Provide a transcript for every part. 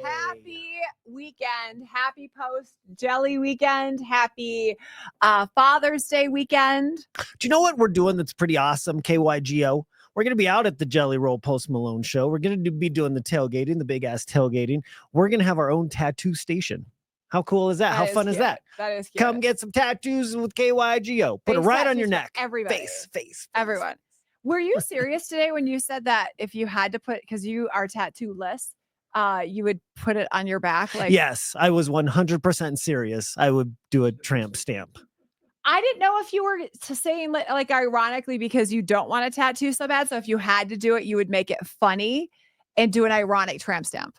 Happy weekend. Happy post jelly weekend. Happy Father's Day weekend. Do you know what we're doing that's pretty awesome, KYGO? We're going to be out at the Jelly Roll Post Malone show. We're going to be doing the tailgating, the big ass tailgating. We're going to have our own tattoo station. How cool is that? How fun is that? That is cute. Come get some tattoos with KYGO. Put it right on your neck. Everybody. Face. Everyone. Were you serious today when you said that if you had to put, because you are tattoo-less, you would put it on your back? Like, yes, I was 100% serious. I would do a tramp stamp. I didn't know if you were saying like ironically because you don't want a tattoo so bad. So if you had to do it, you would make it funny and do an ironic tramp stamp.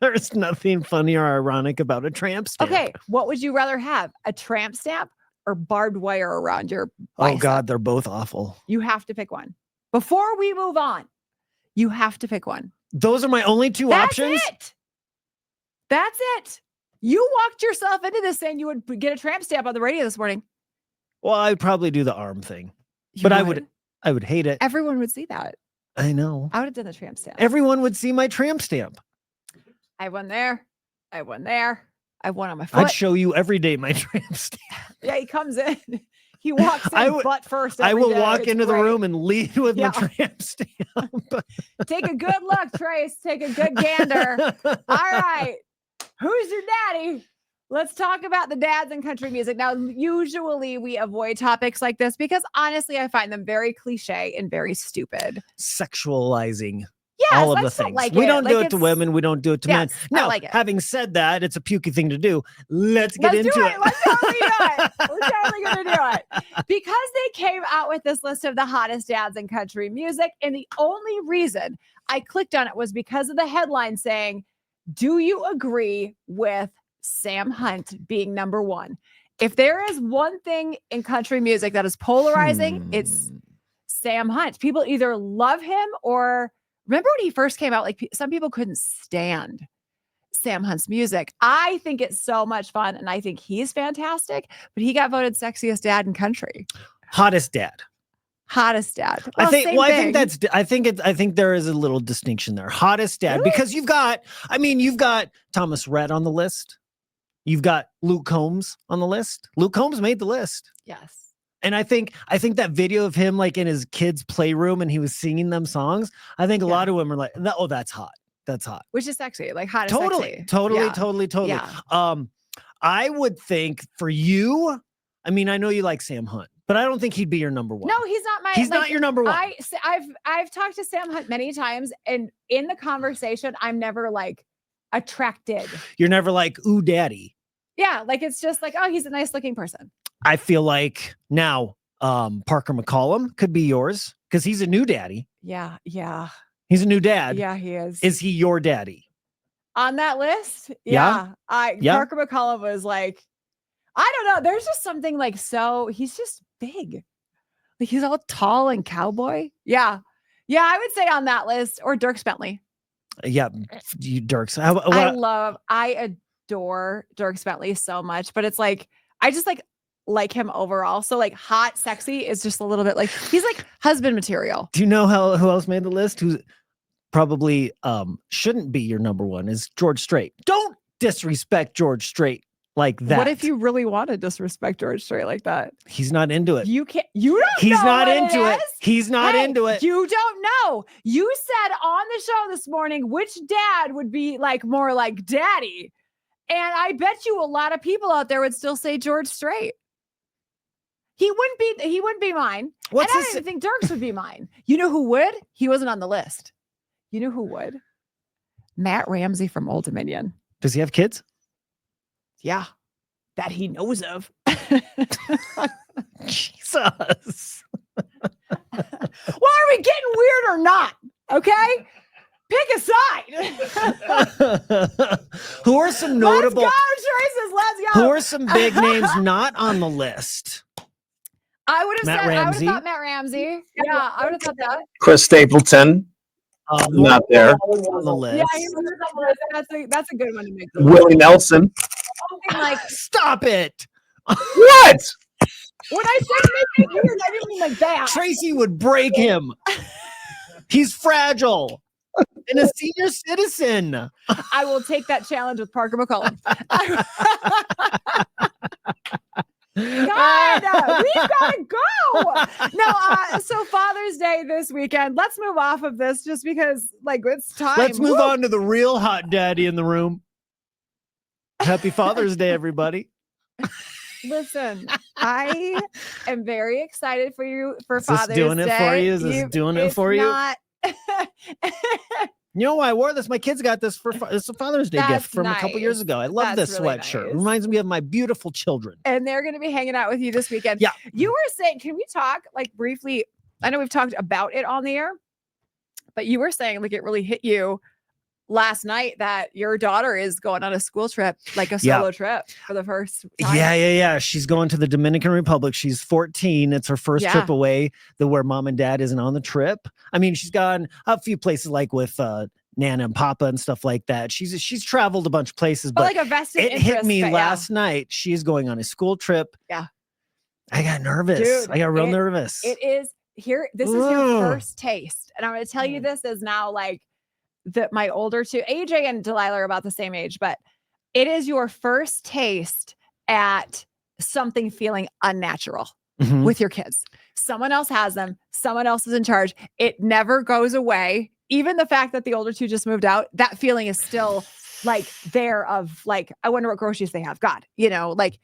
There's nothing funny or ironic about a tramp stamp. Okay, what would you rather have? A tramp stamp or barbed wire around your bicep? Oh God, they're both awful. You have to pick one. Before we move on, you have to pick one. Those are my only two options? That's it. You walked yourself into this saying you would get a tramp stamp on the radio this morning. Well, I'd probably do the arm thing. But I would hate it. Everyone would see that. I know. I would have done the tramp stamp. Everyone would see my tramp stamp. I have one there. I have one there. I have one on my foot. I'd show you every day my tramp stamp. Yeah, he comes in. He walks in butt first. I will walk into the room and lead with my tramp stamp. Take a good look, Trace. Take a good gander. All right. Who's your daddy? Let's talk about the dads in country music. Now, usually we avoid topics like this because honestly, I find them very cliche and very stupid. Sexualizing. Yes, all of the things. We don't do it to women. We don't do it to men. Now, having said that, it's a pukey thing to do. Let's get into it. Let's totally do it. We're totally going to do it. Because they came out with this list of the hottest dads in country music. And the only reason I clicked on it was because of the headline saying, do you agree with Sam Hunt being number one? If there is one thing in country music that is polarizing, it's Sam Hunt. People either love him or... Remember when he first came out, like some people couldn't stand Sam Hunt's music. I think it's so much fun and I think he's fantastic, but he got voted sexiest dad in country. Hottest dad. Hottest dad. Well, I think there is a little distinction there. Hottest dad, really? Because you've got Thomas Rhett on the list. You've got Luke Combs on the list. Luke Combs made the list. Yes. And I think that video of him like in his kids' playroom and he was singing them songs, I think a lot of women are like, oh, that's hot. That's hot. Which is sexy. Like hot is sexy. Totally. Yeah. I would think for you, I mean, I know you like Sam Hunt, but I don't think he'd be your number one. No, he's not He's not your number one. I've talked to Sam Hunt many times and in the conversation, I'm never like attracted. You're never like, ooh, daddy. Yeah. Like, it's just like, oh, he's a nice looking person. I feel like now Parker McCollum could be yours because he's a new daddy. Yeah. He's a new dad. Yeah, he is. Is he your daddy? On that list? Yeah. Parker McCollum was like, I don't know. There's just something like he's just big. Like he's all tall and cowboy. Yeah. Yeah, I would say on that list or Dierks Bentley. Yeah, Dierks. I adore Dierks Bentley so much, but it's like, I just like him overall. So like hot, sexy is just a little bit like, he's like husband material. Do you know who else made the list? Who probably shouldn't be your number one is George Strait. Don't disrespect George Strait like that. What if you really want to disrespect George Strait like that? He's not into it. You can't, you don't He's know not what into it. He's not into it. You don't know. You said on the show this morning, which dad would be like more like daddy. And I bet you a lot of people out there would still say George Strait. He wouldn't be mine. I don't even think Dierks would be mine. You know who would? He wasn't on the list. You know who would? Matt Ramsey from Old Dominion. Does he have kids? Yeah. That he knows of. Jesus. Well, are we getting weird or not? Okay. Pick a side. Who are some notable? Let's go, Traces. Let's go. Who are some big names not on the list? I would have thought Matt Ramsey. Yeah, I would have thought that. Chris Stapleton. Not there. On the list. Yeah, he was on the list. That's a good one to make. Willie Nelson. Something like, stop it. What? When I said make it weird, I didn't mean like that. Tracy would break him. He's fragile. and a senior citizen. I will take that challenge with Parker McCollum. God, we've got to go. No, so Father's Day this weekend. Let's move off of this just because, like, it's time. Let's move on to the real hot daddy in the room. Happy Father's Day, everybody. Listen, I am very excited for you for Is this Father's doing Day. it for you? Is this doing it for you? You know why I wore this? My kids got this it's a Father's Day gift from a couple years ago. I love this really sweatshirt. nice. Reminds me of my beautiful children. And they're going to be hanging out with you this weekend. Yeah. You were saying, can we talk like briefly? I know we've talked about it on the air, but you were saying like it really hit you last night that your daughter is going on a school trip, like a solo trip for the first time. Yeah. She's going to the Dominican Republic. She's 14. It's her first trip away where mom and dad isn't on the trip. I mean, she's gone a few places like with Nana and Papa and stuff like that. She's traveled a bunch of places, but like a vested it hit me last night. She's going on a school trip. Yeah. I got nervous. Dude, I got real nervous. It is here. This is your first taste. And I'm going to tell you this is now like that my older two, AJ and Delilah are about the same age, but it is your first taste at something feeling unnatural with your kids. Someone else has them. Someone else is in charge. It never goes away. Even the fact that the older two just moved out, that feeling is still like there of like, I wonder what groceries they have. God, like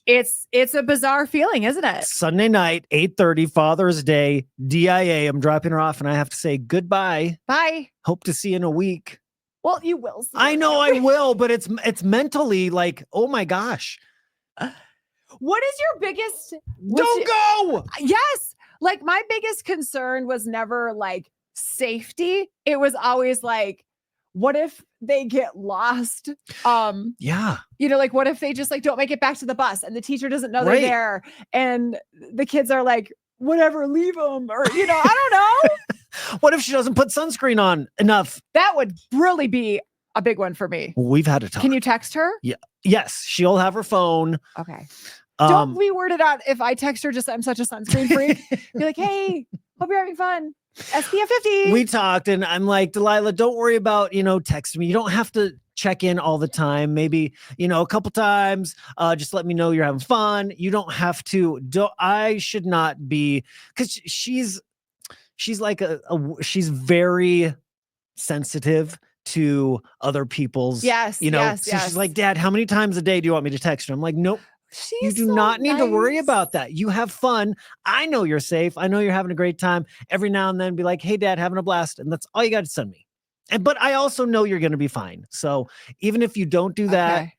it's a bizarre feeling, isn't it? Sunday night, 8:30, Father's Day, DIA. I'm dropping her off and I have to say goodbye. Bye. Hope to see you in a week. Well, you will see. I know I will, but it's mentally like, oh my gosh. What is your biggest? Don't go. Yes. Like my biggest concern was never like safety. It was always like, what if they get lost? Like what if they just like don't make it back to the bus and the teacher doesn't know they're there and the kids are like, whatever, leave them, or I don't know. What if she doesn't put sunscreen on enough? That would really be a big one for me. We've had a talk. Can you text her? Yeah. Yes, she'll have her phone. Okay. Don't be worded out if I text her just I'm such a sunscreen freak. Be like, hey, hope you're having fun. SPF 50. We talked and I'm like, Delilah, don't worry about, texting me. You don't have to check in all the time. Maybe, a couple times, just let me know you're having fun. You don't have to. I should not be, because she's like she's very sensitive to other people's, yes. She's like, Dad, how many times a day do you want me to text her? I'm like, nope. You do not need to worry about that. You have fun. I know you're safe. I know you're having a great time. Every now and then be like, hey, Dad, having a blast. And that's all you got to send me. But I also know you're going to be fine. So even if you don't do that,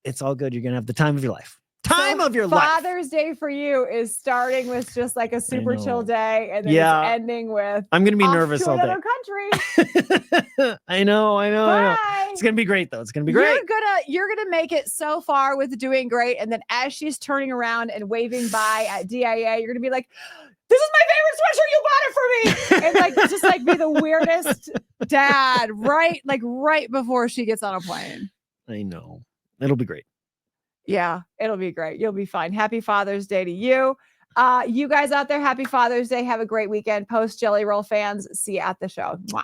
it's all good. You're going to have the time of your life. Father's Day for you is starting with just like a super chill day, and then it's ending with I'm gonna be nervous to all day. Another country. I know. It's gonna be great though. It's gonna be great. You're gonna make it so far with doing great, and then as she's turning around and waving by at DIA, you're gonna be like, "This is my favorite sweatshirt. You bought it for me," and like just like be the weirdest dad right before she gets on a plane. I know. It'll be great. Yeah, it'll be great. You'll be fine. Happy Father's Day to you. You guys out there, happy Father's Day. Have a great weekend. Post Jelly Roll fans. See you at the show. Mwah.